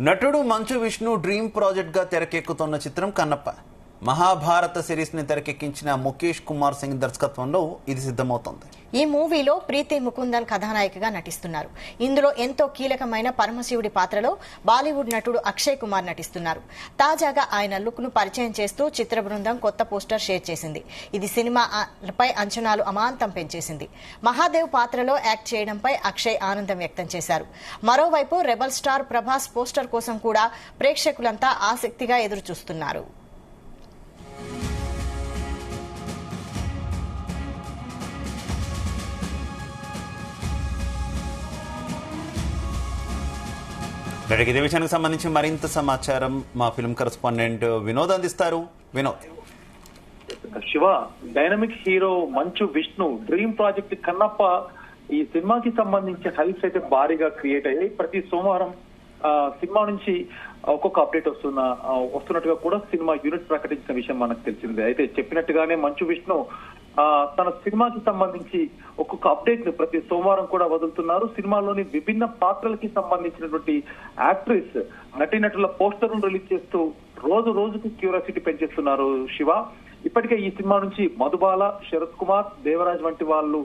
నటుడు Manchu Vishnu dream project గా తెరకెక్కుతున్న చిత్రం కన్నప్ప. మహాభారత సిరీస్ ని తెరకెక్కించిన ముఖేష్ కుమార్ సింగ్ దర్శకత్వంలో ఇది సిద్ధమవుతోంది. ఈ మూవీలో ప్రీతి ముకుందన్ కథానాయికగా నటిస్తున్నారు. ఇందులో ఎంతో కీలకమైన పరమశివుడి పాత్రలో బాలీవుడ్ నటుడు అక్షయ్ కుమార్ నటిస్తున్నారు. తాజాగా ఆయన లుక్ ను పరిచయం చేస్తూ చిత్ర బృందం కొత్త పోస్టర్ షేర్ చేసింది. ఇది సినిమాపై అంచనాలు అమాంతం పెంచేసింది. మహాదేవ్ పాత్రలో యాక్ట్ చేయడంపై అక్షయ్ ఆనందం వ్యక్తం చేశారు. మరోవైపు రెబల్ స్టార్ ప్రభాస్ పోస్టర్ కోసం కూడా ప్రేక్షకులంతా ఆసక్తిగా ఎదురుచూస్తున్నారు. ఇదే విషయానికి సంబంధించి మరింత సమాచారం మా ఫిల్మ్ కరెస్పాండెంట్ వినోద్ అందిస్తారు. Vinod. Shiva, dynamic hero Manchu Vishnu dream project Kannappa ఈ సినిమాకి సంబంధించి హైప్స్ అయితే భారీగా క్రియేట్ అయ్యాయి. ప్రతి సోమవారం సినిమా నుంచి ఒక్కొక్క అప్డేట్ వస్తున్నట్టుగా కూడా సినిమా యూనిట్ ప్రకటించిన విషయం మనకు తెలిసిందే. అయితే చెప్పినట్టుగానే మంచు విష్ణు తన సినిమాకి సంబంధించి ఒక్కొక్క అప్డేట్ ని ప్రతి సోమవారం కూడా వదులుతున్నారు. సినిమాలోని విభిన్న పాత్రలకి సంబంధించినటువంటి యాక్ట్రెస్ నటీనటుల పోస్టర్ను రిలీజ్ చేస్తూ రోజు రోజుకు క్యూరియాసిటీ పెంచేస్తున్నారు. శివ, ఇప్పటికే ఈ సినిమా నుంచి మధుబాల, శరత్ కుమార్, దేవరాజ్ వంటి వాళ్ళు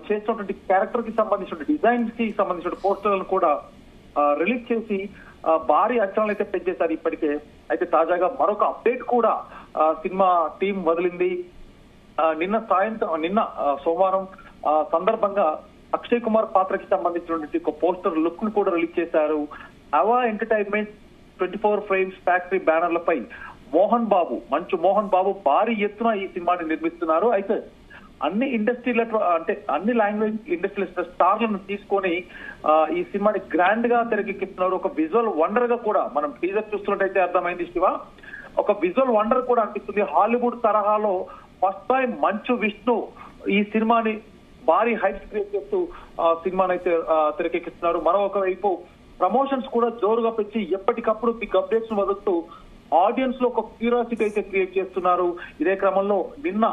చేస్తున్నటువంటి క్యారెక్టర్ కి సంబంధించిన డిజైన్స్ కి సంబంధించిన పోస్టర్లను కూడా రిలీజ్ చేసి భారీ అంచనాలు అయితే పెంచేశారు ఇప్పటికే. అయితే తాజాగా మరొక అప్డేట్ కూడా సినిమా టీం వదిలింది. నిన్న సోమవారం సందర్భంగా అక్షయ్ కుమార్ పాత్రకి సంబంధించినటువంటి ఒక పోస్టర్ లుక్ ను కూడా రిలీజ్ చేశారు. అవా ఎంటర్టైన్మెంట్ 24 ఫ్రేమ్స్ ఫ్యాక్టరీ బ్యానర్లపై మంచు మోహన్ బాబు భారీ ఎత్తున ఈ సినిమాని నిర్మిస్తున్నారు. అయితే అన్ని అన్ని లాంగ్వేజ్ ఇండస్ట్రీల స్టార్లను తీసుకొని ఈ సినిమాని గ్రాండ్ గా తెరకెక్కిస్తున్నారు. ఒక విజువల్ వండర్ గా కూడా మనం టీజర్ చూస్తున్నట్టయితే అర్థమైంది శివ. ఒక విజువల్ వండర్ కూడా అనిపిస్తుంది. హాలీవుడ్ తరహాలో ఫస్ట్ టైం మంచు విష్ణు ఈ సినిమాని భారీ హైప్స్ క్రియేట్ చేస్తూ సినిమాని అయితే తెరకెక్కిస్తున్నారు. మరొక వైపు ప్రమోషన్స్ కూడా జోరుగా పెంచి ఎప్పటికప్పుడు బిగ్ అప్డేట్స్ వదులుతూ ఆడియన్స్ లో ఒక క్యూరియాసిటీ అయితే క్రియేట్ చేస్తున్నారు. ఇదే క్రమంలో నిన్న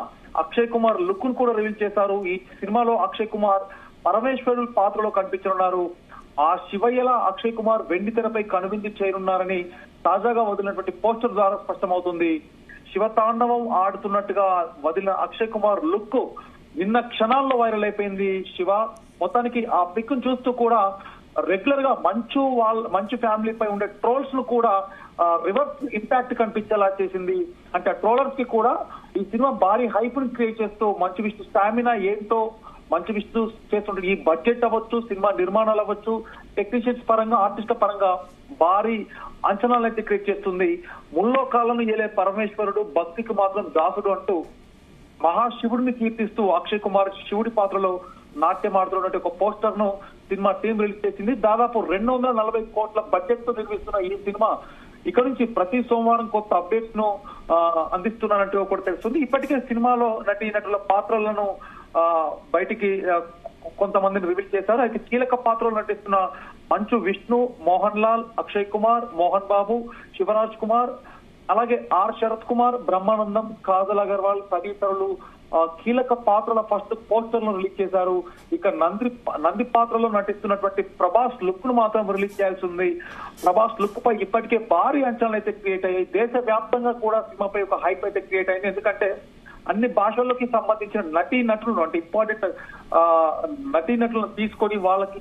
అక్షయ్ కుమార్ లుక్ ను కూడా రివీల్ చేశారు. ఈ సినిమాలో అక్షయ్ కుమార్ పరమేశ్వరుడు పాత్రలో కనిపించనున్నారు. ఆ శివయ్యలా అక్షయ్ కుమార్ వెండి తెరపై కనువిందు చేయనున్నారని తాజాగా వదిలినటువంటి పోస్టర్ ద్వారా స్పష్టమవుతుంది. శివతాండవం ఆడుతున్నట్టుగా వదిలిన అక్షయ్ కుమార్ లుక్ నిన్న క్షణాల్లో వైరల్ అయిపోయింది. శివ, మొత్తానికి ఆ పిక్ ను చూస్తూ కూడా రెగ్యులర్ గా మంచు ఫ్యామిలీపై ఉండే ట్రోల్స్ ను కూడా రివర్స్ ఇంపాక్ట్ కనిపించేలా చేసింది. అంటే ట్రోలర్స్ కి కూడా ఈ సినిమా భారీ హైప్ ని క్రియేట్ చేస్తూ మంచు విష్ణు స్టామినా ఏంటో, మంచు విష్ణు చేస్తుంటే ఈ బడ్జెట్ అవ్వచ్చు, సినిమా నిర్మాణాలు అవ్వచ్చు, టెక్నీషియన్స్ పరంగా, ఆర్టిస్ట్ పరంగా భారీ అంచనాలు అయితే క్రియేట్ చేస్తుంది. ముల్లోకాలను ఏలే పరమేశ్వరుడు, భక్తికి మాత్రం దాసుడు అంటూ మహాశివుడిని కీర్తిస్తూ అక్షయ్ కుమార్ శివుడి పాత్రలో నాట్యమాడుతున్నటువంటి ఒక పోస్టర్ ను సినిమా టీం రిలీజ్ చేసింది. దాదాపు 240 కోట్ల బడ్జెట్ తో నిర్మిస్తున్న ఈ సినిమా ఇక్కడ నుంచి ప్రతి సోమవారం కొత్త అప్డేట్స్ ను అందిస్తున్నానంటూ కూడా తెలుస్తుంది. ఇప్పటికే సినిమాలో నటుల పాత్రలను బయటికి కొంతమందిని రివీల్ చేశారు. అయితే కీలక పాత్రలు నటిస్తున్న మంచు విష్ణు, మోహన్ లాల్, అక్షయ్ కుమార్, మోహన్ బాబు, శివరాజ్ కుమార్, అలాగే ఆర్ శరత్ కుమార్, బ్రహ్మానందం, కాజల్ అగర్వాల్ తదితరులు కీలక పాత్రల ఫస్ట్ పోస్టర్ ను రిలీజ్ చేశారు. ఇక నంది పాత్రలో నటిస్తున్నటువంటి ప్రభాస్ లుక్ ను మాత్రం రిలీజ్ చేయాల్సి ఉంది. ప్రభాస్ లుక్ పై ఇప్పటికే భారీ అంచనాలు అయితే క్రియేట్ అయ్యాయి. దేశ వ్యాప్తంగా కూడా సినిమాపై ఒక హైప్ అయితే క్రియేట్ అయింది. ఎందుకంటే అన్ని భాషల్లోకి సంబంధించిన నటులను, అంటే ఇంపార్టెంట్ నటులను తీసుకొని వాళ్ళకి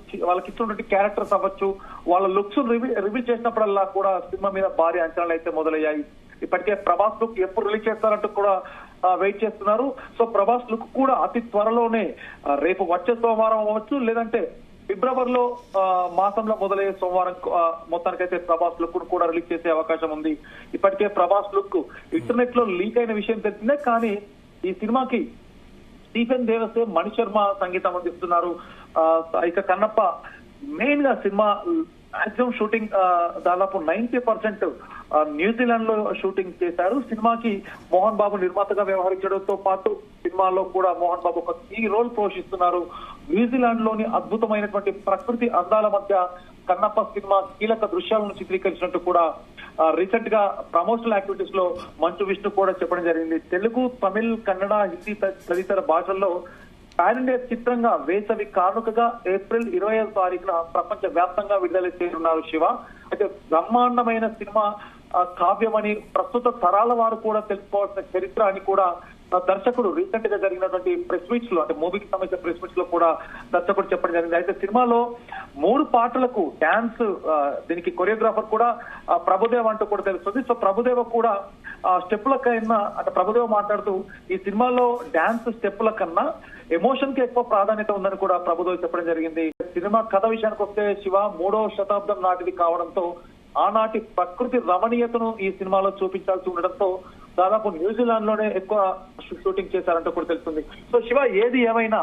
ఇచ్చినటువంటి క్యారెక్టర్స్ అవ్వచ్చు, వాళ్ళ లుక్స్ రివీల్ చేసినప్పుడల్లా కూడా సినిమా మీద భారీ అంచనాలు అయితే మొదలయ్యాయి. ఇప్పటికే ప్రభాస్ లుక్ ఎప్పుడు రిలీజ్ చేస్తారంటూ కూడా వెయిట్ చేస్తున్నారు. సో ప్రభాస్ లుక్ కూడా అతి త్వరలోనే రేపు వచ్చే సోమవారం అవ్వచ్చు, లేదంటే ఫిబ్రవరిలో మాసంలో మొదలయ్యే సోమవారం మొత్తానికైతే ప్రభాస్ లుక్ కూడా రిలీజ్ చేసే అవకాశం ఉంది. ఇప్పటికే ప్రభాస్ లుక్ ఇంటర్నెట్ లో లీక్ అయిన విషయం తెలిసిందే. కానీ ఈ సినిమాకి స్టీఫెన్ దేవసే, మణి శర్మ సంగీతం అందిస్తున్నారు. ఇక కన్నప్ప మెయిన్ గా సినిమా మాక్సిమం షూటింగ్ దాదాపు 90% న్యూజిలాండ్ లో షూటింగ్ చేశారు. సినిమాకి మోహన్ బాబు నిర్మాతగా వ్యవహరించడంతో పాటు సినిమాలో కూడా మోహన్ బాబు ఒక కీ రోల్ పోషిస్తున్నారు. న్యూజిలాండ్ లోని అద్భుతమైనటువంటి ప్రకృతి అందాల మధ్య కన్నప్ప సినిమా కీలక దృశ్యాలను చిత్రీకరించినట్టు కూడా రీసెంట్ గా ప్రమోషనల్ యాక్టివిటీస్ లో మంచు విష్ణు కూడా చెప్పడం జరిగింది. తెలుగు, తమిళ్, కన్నడ, హిందీ తదితర భాషల్లో పాన్ ఇండియా చిత్రంగా వేసవి కానుకగా ఏప్రిల్ 25వ తారీఖున ప్రపంచ వ్యాప్తంగా విడుదల చేయనున్నారు శివ. అయితే బ్రహ్మాండమైన సినిమా కావ్యం అని ప్రస్తుత తరాల వారు కూడా తెలుసుకోవాల్సిన చరిత్ర అని కూడా దర్శకుడు రీసెంట్ గా జరిగినటువంటి ప్రెస్ మీట్స్ లో, అంటే మూవీకి సంబంధించిన ప్రెస్ మీట్స్ లో కూడా దర్శకుడు చెప్పడం జరిగింది. అయితే సినిమాలో 3 పాటలకు డాన్స్, దీనికి కొరియోగ్రాఫర్ కూడా ప్రభుదేవ్ అంటూ కూడా తెలుస్తుంది. సో ప్రభుదేవ కూడా స్టెప్పుల కన్నా, అంటే ప్రభుదేవ మాట్లాడుతూ ఈ సినిమాలో డాన్స్ స్టెప్పుల కన్నా ఎమోషన్ కి ఎక్కువ ప్రాధాన్యత ఉందని కూడా ప్రభుదేవ్ చెప్పడం జరిగింది. సినిమా కథ విషయానికి వస్తే శివ 3వ శతాబ్దం నాటిది కావడంతో ఆనాటి ప్రకృతి రమణీయతను ఈ సినిమాలో చూపించాల్సి ఉండడంతో దాదాపు న్యూజిలాండ్ లోనే ఎక్కువ షూటింగ్ చేశారంటూ కూడా తెలుస్తుంది. సో శివ, ఏది ఏమైనా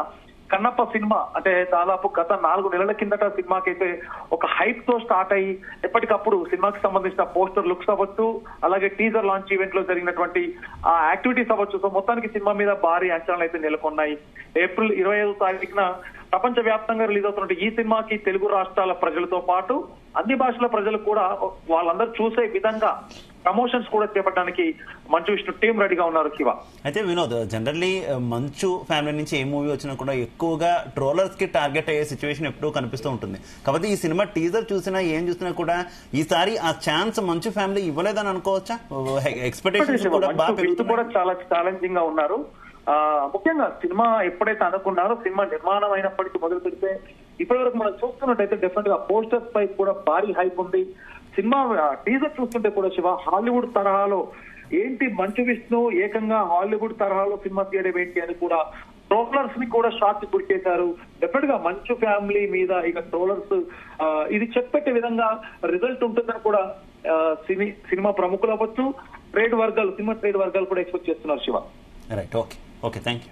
కన్నప్ప సినిమా అంటే దాదాపు గత 4 నెలల కిందట సినిమాకైతే ఒక హైప్ తో స్టార్ట్ అయ్యి ఎప్పటికప్పుడు సినిమాకి సంబంధించిన పోస్టర్ లుక్స్ అవ్వచ్చు, అలాగే టీజర్ లాంచ్ ఈవెంట్ లో జరిగినటువంటి ఆ యాక్టివిటీస్ అవ్వచ్చు. సో మొత్తానికి సినిమా మీద భారీ అంచనాలు అయితే నెలకొన్నాయి. ఏప్రిల్ 25వ తారీఖున ప్రపంచ వ్యాప్తంగా రిలీజ్ అవుతున్న ఈ సినిమాకి తెలుగు రాష్ట్రాల ప్రజలతో పాటు అన్ని భాషల ప్రజలు కూడా వాళ్ళందరూ చూసే విధంగా ప్రమోషన్స్ కూడా చేపట్టడానికి మంచు విష్ణు టీం రెడీగా ఉన్నారు శివ. అయితే వినోద్, జనరల్లీ మంచు ఫ్యామిలీ నుంచి ఏ మూవీ వచ్చినా కూడా ఎక్కువగా ట్రోలర్స్ కి టార్గెట్ అయ్యే సిచ్యువేషన్ ఎప్పుడూ కనిపిస్తూ ఉంటుంది. కాబట్టి ఈ సినిమా టీజర్ చూసినా ఏం చూసినా కూడా ఈసారి ఆ ఛాన్స్ మంచు ఫ్యామిలీ ఇవ్వలేదని అనుకోవచ్చా? ఎక్స్పెక్టేషన్స్ కూడా చాలా ఛాలెంజింగ్ గా ఉన్నారు. ముఖ్యంగా సినిమా ఎప్పుడైతే అనుకున్నారో, సినిమా నిర్మాణం అయినప్పటికీ మొదలు పెడితే ఇప్పటి వరకు మనం చూస్తున్నట్టయితే డెఫినెట్ గా పోస్టర్స్ పై కూడా భారీ హైప్ ఉంది. సినిమా టీజర్ చూస్తుంటే కూడా శివ, హాలీవుడ్ తరహాలో ఏంటి మంచు విష్ణు ఏకంగా హాలీవుడ్ తరహాలో సినిమా తీయడం ఏంటి అని కూడా ట్రోలర్స్ ని కూడా షాక్ కి గురి చేశారు. డెఫినెట్ గా మంచు ఫ్యామిలీ మీద ఇక ట్రోలర్స్ ఇది చెప్పెట్టే విధంగా రిజల్ట్ ఉంటుందని కూడా సినిమా ప్రముఖులు అవ్వచ్చు, సినిమా ట్రేడ్ వర్గాలు కూడా ఎక్స్పెక్ట్ చేస్తున్నారు Shiva. Right, okay, thank you.